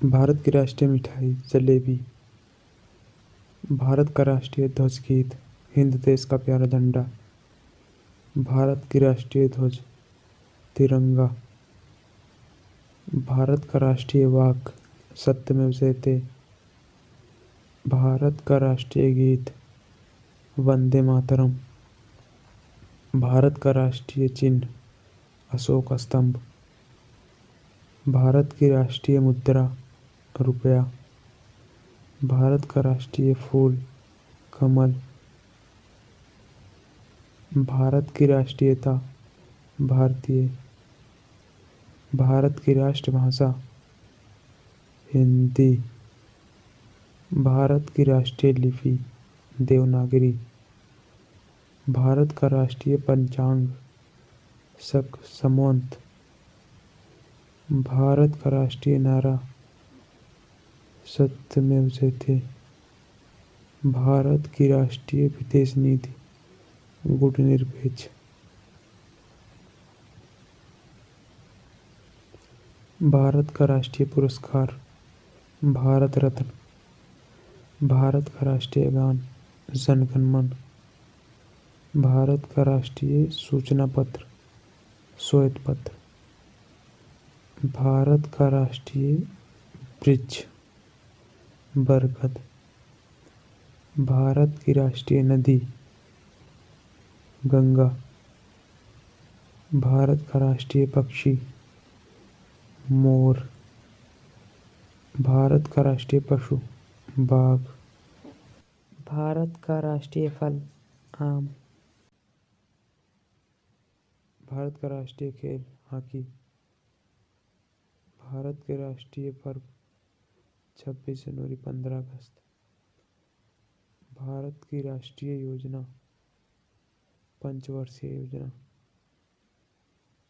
भारत की राष्ट्रीय मिठाई जलेबी। भारत का राष्ट्रीय ध्वज गीत हिंद देश का प्यारा झंडा। भारत की राष्ट्रीय ध्वज तिरंगा। भारत का राष्ट्रीय वाक् सत्यमेव जयते। भारत का राष्ट्रीय गीत वंदे मातरम। भारत का राष्ट्रीय चिन्ह अशोक स्तंभ। भारत की राष्ट्रीय मुद्रा रुपया। भारत का राष्ट्रीय फूल कमल। भारत की राष्ट्रीयता भारतीय। भारत की राष्ट्रभाषा हिंदी। भारत की राष्ट्रीय लिपि देवनागरी। भारत का राष्ट्रीय पंचांग शक संवत। भारत का राष्ट्रीय नारा सत्यमेव जयते। भारत की राष्ट्रीय विदेश नीति गुटनिरपेक्ष। भारत का राष्ट्रीय पुरस्कार भारत रत्न। भारत का राष्ट्रीय गान जन गण मन। भारत का राष्ट्रीय सूचना पत्र श्वेत पत्र। भारत का राष्ट्रीय वृक्ष बरगद। भारत की राष्ट्रीय नदी गंगा। भारत का राष्ट्रीय पक्षी मोर। भारत का राष्ट्रीय पशु बाघ। भारत का राष्ट्रीय फल आम। भारत का राष्ट्रीय खेल हॉकी। भारत के राष्ट्रीय पर्व 26 जनवरी 15 अगस्त। भारत की राष्ट्रीय योजना पंचवर्षीय योजना।